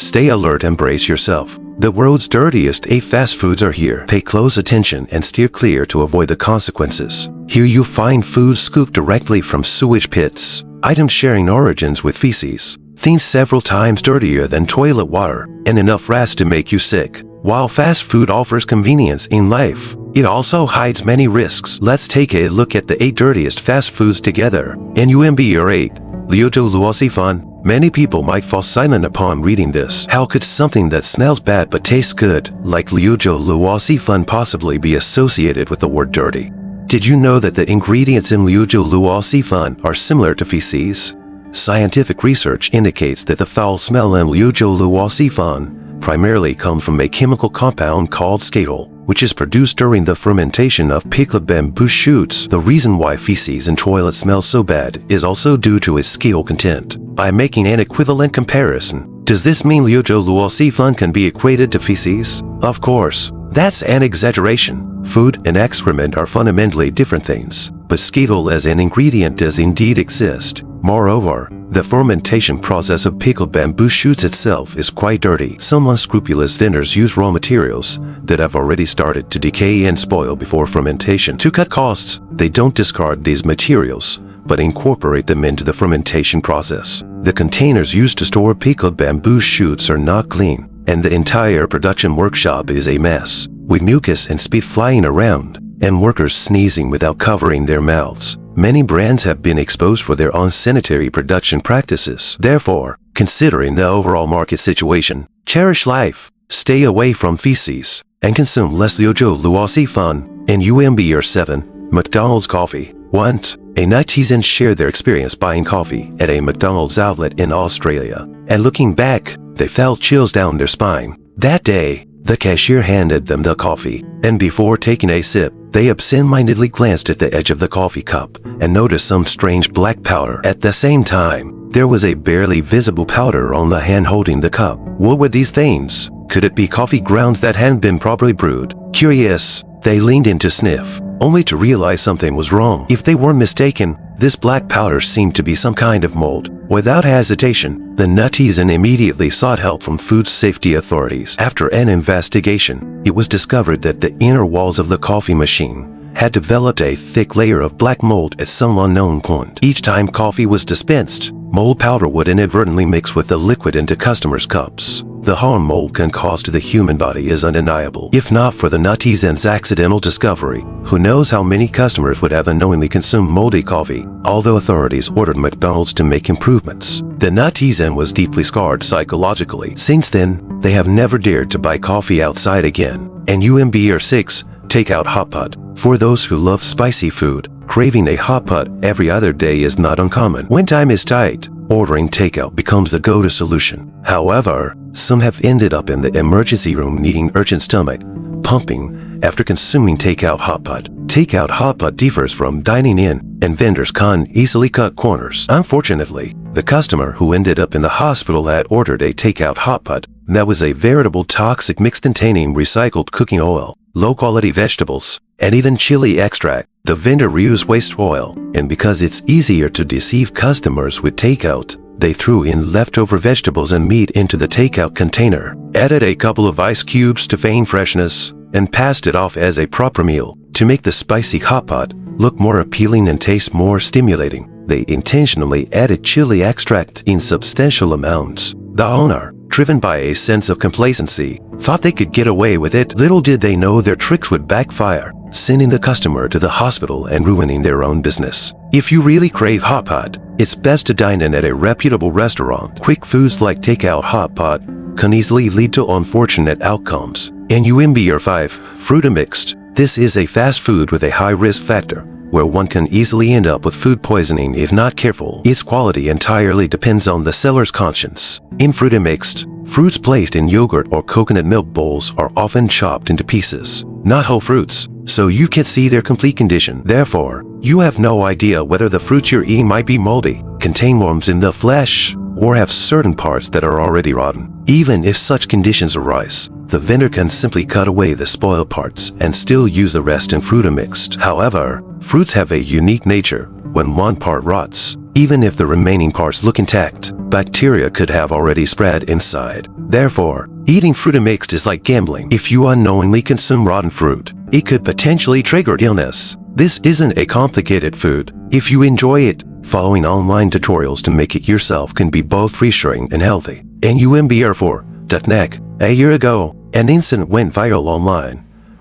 Stay alert and brace yourself. The world's dirtiest 8 fast foods are here. Pay close attention and steer clear to avoid the consequences. Here you find food scooped directly from sewage pits, items sharing origins with feces, things several times dirtier than toilet water, and enough rats to make you sick. While fast food offers convenience in life, it also hides many risks. Let's take a look at the 8 dirtiest fast foods together. NUMBR 8. Liujo Luosifan. Many people might fall silent upon reading this. How could something that smells bad but tastes good, like Liujo Luosifan, possibly be associated with the word dirty? Did you know that the ingredients in Liujo Luosifan are similar to feces? Scientific research indicates that the foul smell in Liujo Luosifan primarily comes from a chemical compound called scatol, which is produced during the fermentation of pickled bamboo shoots. The reason why feces and toilet smell so bad is also due to its scatol content. By making an equivalent comparison, does this mean Liujo Luosifan can be equated to feces? Of course, that's an exaggeration. Food and excrement are fundamentally different things, but scatol as an ingredient does indeed exist. Moreover, the fermentation process of pickled bamboo shoots itself is quite dirty. Some unscrupulous vendors use raw materials that have already started to decay and spoil before fermentation. To cut costs, they don't discard these materials, but incorporate them into the fermentation process. The containers used to store pickled bamboo shoots are not clean, and the entire production workshop is a mess, with mucus and spit flying around, and workers sneezing without covering their mouths. Many brands have been exposed for their unsanitary production practices. Therefore, considering the overall market situation, cherish life, stay away from feces, and consume less Liujo Luosifan. In NUMBR 7. McDonald's coffee. Once, a netizen shared their experience buying coffee at a McDonald's outlet in Australia, and looking back, they felt chills down their spine. That day, the cashier handed them the coffee, and before taking a sip, they absent-mindedly glanced at the edge of the coffee cup and noticed some strange black powder. At the same time, there was a barely visible powder on the hand holding the cup. What were these things? Could it be coffee grounds that hadn't been properly brewed? Curious, they leaned in to sniff, only to realize something was wrong. If they weren't mistaken, this black powder seemed to be some kind of mold. Without hesitation, the netizen immediately sought help from food safety authorities. After an investigation, it was discovered that the inner walls of the coffee machine had developed a thick layer of black mold at some unknown point. Each time coffee was dispensed, mold powder would inadvertently mix with the liquid into customers' cups. The harm mold can cause to the human body is undeniable. If not for the netizen's accidental discovery, who knows how many customers would have unknowingly consumed moldy coffee. Although authorities ordered McDonald's to make improvements, the netizen was deeply scarred psychologically. Since then, they have never dared to buy coffee outside again. And NUMBR 6. Takeout hot pot. For those who love spicy food, craving a hot pot every other day is not uncommon. When time is tight, ordering takeout becomes the go-to solution. However, some have ended up in the emergency room needing urgent stomach pumping after consuming takeout hot pot. Takeout hot pot differs from dining in, and vendors can't easily cut corners. Unfortunately, the customer who ended up in the hospital had ordered a takeout hot pot that was a veritable toxic mix containing recycled cooking oil, low-quality vegetables, and even chili extract. The vendor reused waste oil, and because it's easier to deceive customers with takeout, they threw in leftover vegetables and meat into the takeout container, added a couple of ice cubes to feign freshness, and passed it off as a proper meal. To make the spicy hot pot look more appealing and taste more stimulating, they intentionally added chili extract in substantial amounts. The owner, driven by a sense of complacency, thought they could get away with it. Little did they know their tricks would backfire, sending the customer to the hospital and ruining their own business. If you really crave hot pot, it's best to dine in at a reputable restaurant. Quick foods like takeout hot pot can easily lead to unfortunate outcomes. NUMBR 5. Fruitamixed. This is a fast food with a high risk factor, where one can easily end up with food poisoning if not careful. Its quality entirely depends on the seller's conscience. In Fruitamixed, fruits placed in yogurt or coconut milk bowls are often chopped into pieces, not whole fruits, so you can't see their complete condition. Therefore, you have no idea whether the fruits you're eating might be moldy, contain worms in the flesh, or have certain parts that are already rotten. Even if such conditions arise, the vendor can simply cut away the spoiled parts and still use the rest in Fruitamixed. However, fruits have a unique nature. When one part rots, Even if the remaining parts look intact, bacteria could have already spread inside. Therefore, eating fruit mixed is like gambling. If you unknowingly consume rotten fruit, it could potentially trigger illness. This isn't a complicated food. If you enjoy it, following online tutorials to make it yourself can be both reassuring and healthy. NUMBR4, duck neck. A year ago, an incident went viral online,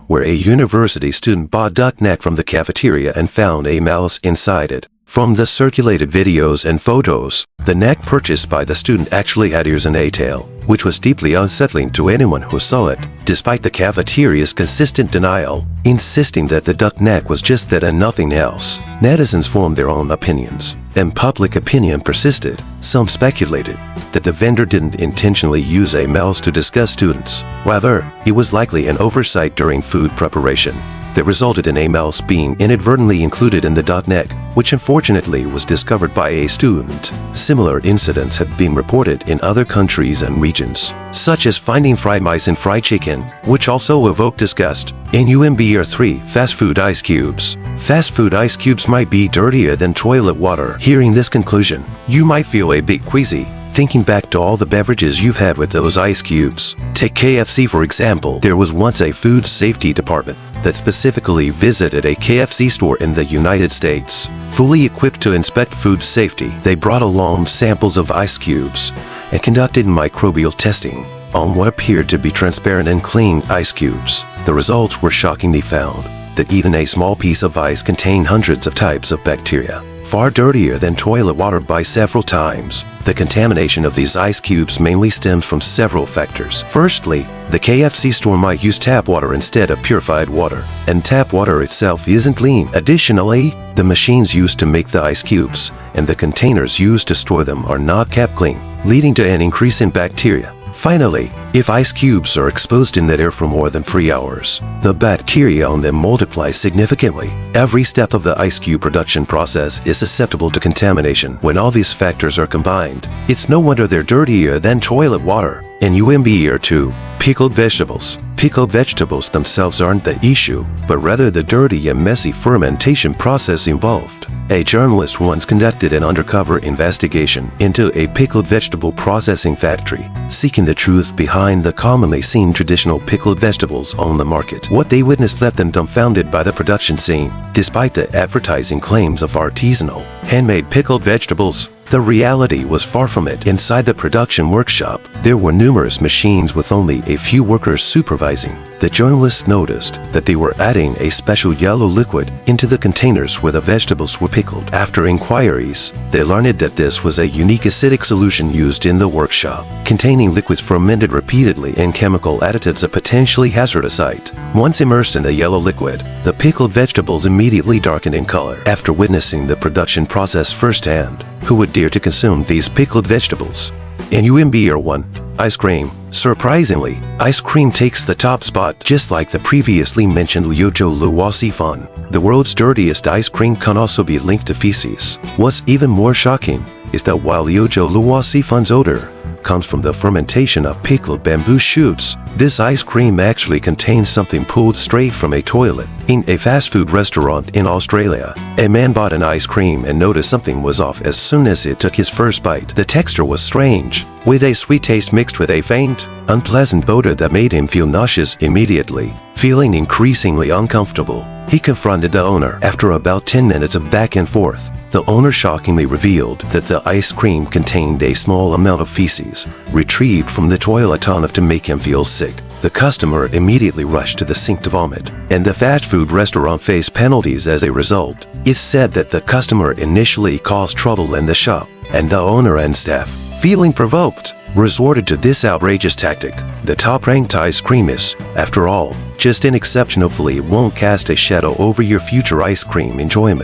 where a university student bought duck neck from the cafeteria and found a mouse inside it. From the circulated videos and photos, the neck purchased by the student actually had ears and a tail, which was deeply unsettling to anyone who saw it, despite the cafeteria's consistent denial, insisting that the duck neck was just that and nothing else. Netizens formed their own opinions, and public opinion persisted. Some speculated that the vendor didn't intentionally use a mouse to disgust students. Rather, it was likely an oversight during food preparation that resulted in a mouse being inadvertently included in the duck neck, which unfortunately was discovered by a student. Similar incidents have been reported in other countries and regions, such as finding fried mice in fried chicken, which also evoke disgust. NUMBR3, fast food ice cubes. Fast food ice cubes might be dirtier than toilet water. Hearing this conclusion, you might feel a bit queasy, thinking back to all the beverages you've had with those ice cubes. Take KFC for example. There was once a food safety department that specifically visited a KFC store in the United States. Fully equipped to inspect food safety, they brought along samples of ice cubes and conducted microbial testing on what appeared to be transparent and clean ice cubes. The results were shocking. They found that even a small piece of ice contained hundreds of types of bacteria, far dirtier than toilet water by several times. The contamination of these ice cubes mainly stems from several factors. Firstly, the KFC store might use tap water instead of purified water, and tap water itself isn't clean. Additionally, the machines used to make the ice cubes and the containers used to store them are not kept clean, leading to an increase in bacteria. Finally, if ice cubes are exposed in the air for more than 3 hours, the bacteria on them multiply significantly. Every step of the ice cube production process is susceptible to contamination. When all these factors are combined, it's no wonder they're dirtier than toilet water. NUMBR2, pickled vegetables. Pickled vegetables themselves aren't the issue, but rather the dirty and messy fermentation process involved. A journalist once conducted an undercover investigation into a pickled vegetable processing factory, seeking the truth behind the commonly seen traditional pickled vegetables on the market. What they witnessed left them dumbfounded by the production scene. Despite the advertising claims of artisanal, handmade pickled vegetables, the reality was far from it. Inside the production workshop, there were numerous machines with only a few workers supervising. The journalists noticed that they were adding a special yellow liquid into the containers where the vegetables were pickled. After inquiries, they learned that this was a unique acidic solution used in the workshop, containing liquids fermented repeatedly and chemical additives of potentially hazardous site. Once immersed in the yellow liquid, the pickled vegetables immediately darkened in color. After witnessing the production process firsthand, who would dare to consume these pickled vegetables? NUMBR1, ice cream. Surprisingly, ice cream takes the top spot, just like the previously mentioned Liujiu Luo Sifan. The world's dirtiest ice cream can also be linked to feces. What's even more shocking is that while Liujiu Luo Sifan's odor comes from the fermentation of pickled bamboo shoots, this ice cream actually contains something pulled straight from a toilet. In a fast food restaurant in Australia, a man bought an ice cream and noticed something was off as soon as he took his first bite. The texture was strange, with a sweet taste mixed with a faint, unpleasant odor that made him feel nauseous immediately. Feeling increasingly uncomfortable, he confronted the owner. After about 10 minutes of back and forth, the owner shockingly revealed that the ice cream contained a small amount of feces, retrieved from the toilet enough to make him feel sick. The customer immediately rushed to the sink to vomit, and the fast food restaurant faced penalties as a result. It's said that the customer initially caused trouble in the shop, and the owner and staff, feeling provoked, resorted to this outrageous tactic. The top-ranked ice cream is, after all, just an exception. Hopefully it won't cast a shadow over your future ice cream enjoyment.